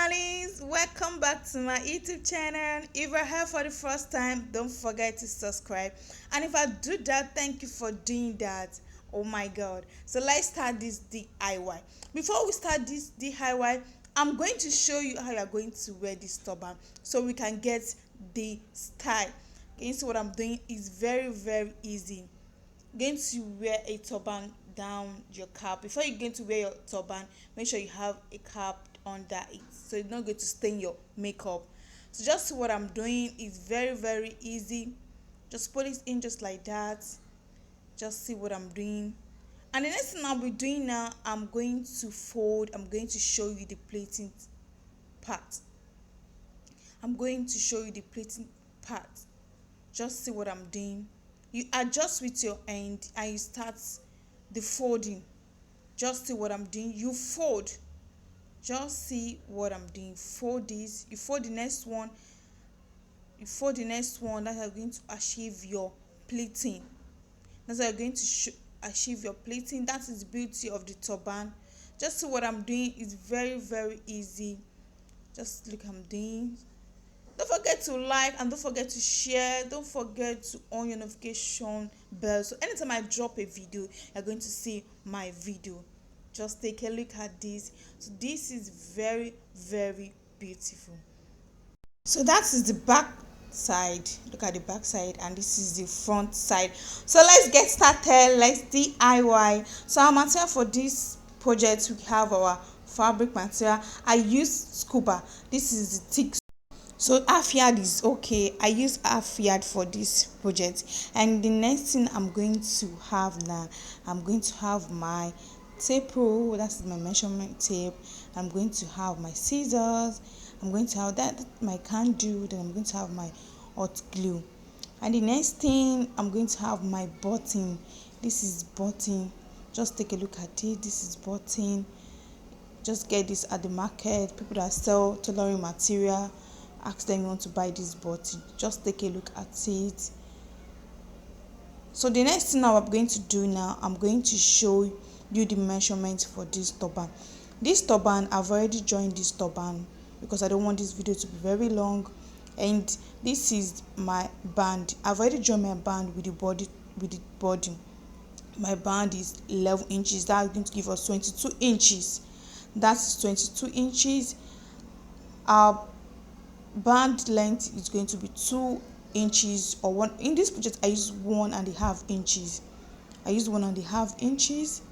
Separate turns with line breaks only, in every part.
darlings, welcome back to my YouTube channel. If you're here for the first time, don't forget to subscribe, and if I do that, thank you for doing that. Oh my god. So let's start this DIY. Before we start this DIY, I'm going to show you how you're going to wear this turban so we can get the style. Can you see what I'm doing? It's very easy. Going to wear a turban down your cap. Before you're going to wear your turban, make sure you have a cap under it so it's not going to stain your makeup. So just what I'm doing is very easy. Just put it in just like that. Just see what I'm doing. And the next thing I'll be doing now, I'm going to fold. I'm going to show you the plating part. Just see what I'm doing. You adjust with your end and you start the folding. Just see what I'm doing. You fold. Just see what I'm doing. Fold this. You fold the next one. That are going to achieve your pleating. That's how you're going to achieve your pleating. That is the beauty of the turban. Just see what I'm doing. It's very easy. Just look I'm doing. Don't forget to like and don't forget to share. Don't forget to on your notification bell, so anytime I drop a video, you're going to see my video. Just take a look at this. So this is very beautiful. So that is the back side. Look at the back side, and this is the front side. So let's get started. Let's DIY. So our material for this project, we have our fabric material. I use scuba. This is the thick. So half yard is okay. I use half yard for this project. And the next thing I'm going to have now, I'm going to have my tape roll. That's my measurement tape. I'm going to have my scissors. I'm going to have that my candle. Then I'm going to have my hot glue. And the next thing, I'm going to have my button. This is button. Just take a look at it. This is button. Just get this at the market. People that sell tailoring material, ask them you want to buy this button. Just take a look at it. So the next thing I'm going to do now, I'm going to show you the measurement for this turban. This turban, I've already joined this turban because I don't want this video to be very long. And this is my band. I've already joined my band with the body. My band is 11 inches. That's going to give us 22 inches. That's 22 inches. Our band length is going to be 2 inches, or one. In this project I use 1.5 inches. I use 1.5 inches.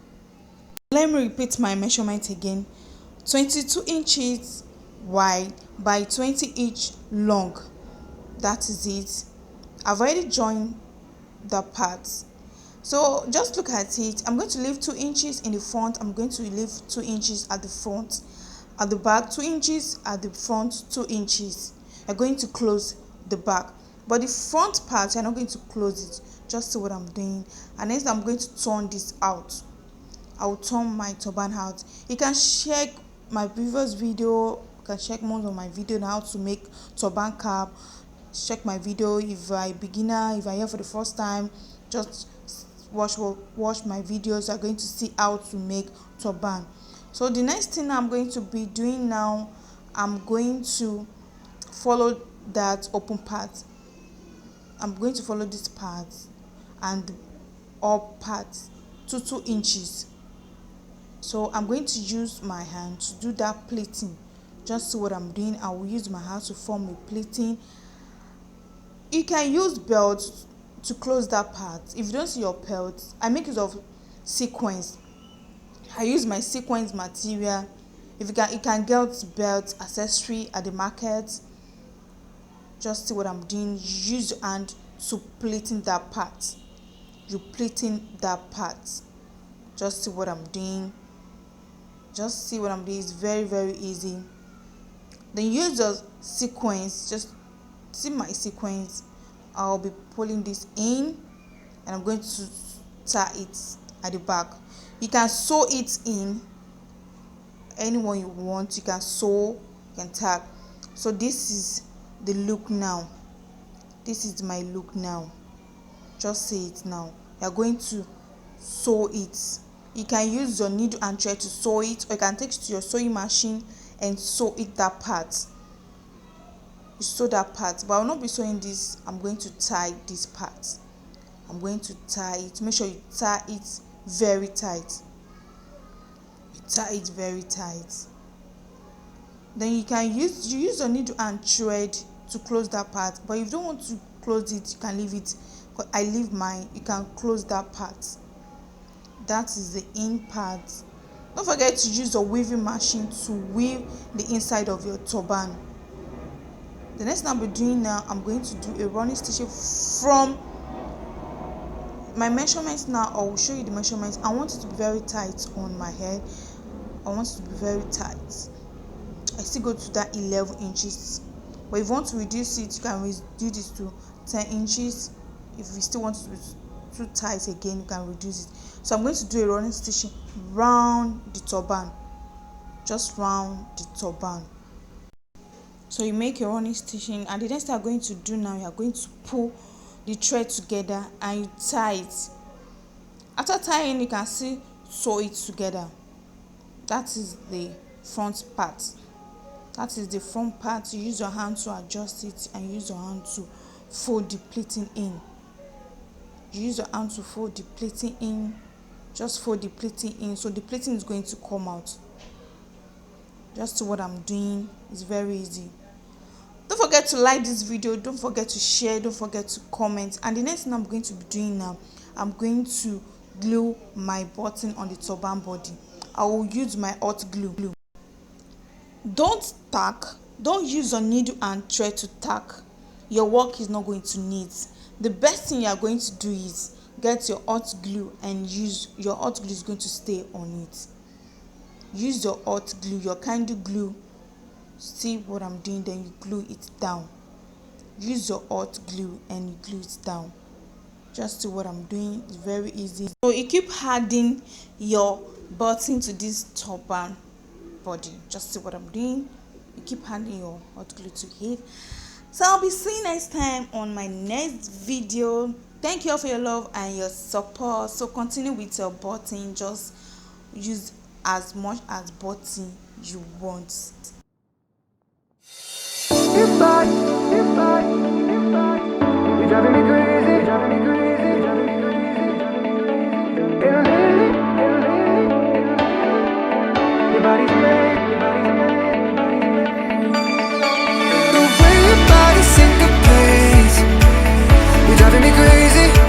Let me repeat my measurement again. 22 inches wide by 20 inch long. That is it. I've already joined the parts. So just look at it. I'm going to leave 2 inches in the front. I'm going to leave 2 inches at the front. At the back, 2 inches at the front, 2 inches. You're going to close the back, but the front part you're not going to close it. Just see what I'm doing. And next I'm going to turn this out. I will turn my turban out. You can check my previous video. You can check most of my video on how to make turban cap. Check my video if you're a beginner. If you're here for the first time, just watch my videos. You're going to see how to make turban. So the next thing I'm going to be doing now, I'm going to follow that open part. I'm going to follow this part and up part to 2 inches. So I'm going to use my hand to do that pleating. Just see what I'm doing. I will use my hand to form a pleating. You can use belts to close that part. If you don't see your belts, I make use of sequins. I use my sequins material. If you can get belt accessory at the market. Just see what I'm doing. Use your hand to pleating that part. You pleating that part. Just see what I'm doing. Just see what I'm doing. It's very easy. Then use the sequence. Just see my sequence. I'll be pulling this in and I'm going to tie it at the back. You can sew it in anyone you want. You can sew, you can tag. So this is the look now. This is my look now. Just see it now. You're going to sew it. You can use your needle and thread to sew it, or you can take it to your sewing machine and sew it that part. You sew that part, but I will not be sewing this. I'm going to tie this part. I'm going to tie it. Make sure you tie it very tight. You tie it very tight. Then you use your needle and thread to close that part. But if you don't want to close it, you can leave it. I leave mine. You can close that part. That is the in part. Don't forget to use your weaving machine to weave the inside of your turban. The next thing I'll be doing now, I'm going to do a running stitching from my measurements. Now I will show you the measurements. I want it to be very tight on my head. I want it to be very tight. I still go to that 11 inches, but if you want to reduce it, you can reduce it to 10 inches. If you still want it to be too tight again, you can reduce it. So I'm going to do a running stitching round the turban, just round the turban. So you make your running stitching, and the next thing I'm going to do now, you are going to pull the thread together and you tie it. After tying, you can still sew it together. That is the front part. That is the front part. You use your hand to adjust it and use your hand to fold the pleating in. You use your hand to fold the pleating in. Just fold the pleating in, so the pleating is going to come out. Just what I'm doing is very easy. Don't forget to like this video. Don't forget to share. Don't forget to comment. And the next thing I'm going to be doing now, I'm going to glue my button on the turban body. I will use my hot glue. Don't use your needle and thread to tack. Your work is not going to neat. The best thing you are going to do is get your hot glue, and use your hot glue is going to stay on it. Use your hot glue, your candle glue. See what I'm doing, then you glue it down. Use your hot glue and you glue it down. Just see what I'm doing. It's very easy. So you keep adding your button to this turban body. Just see what I'm doing. You keep adding your hot glue to it. So I'll be seeing you next time on my next video. Thank you all for your love and your support. So continue with your button. Just use as much as button you want.
You're driving me crazy, Your body's made, The way your body syncopates, you're driving me crazy.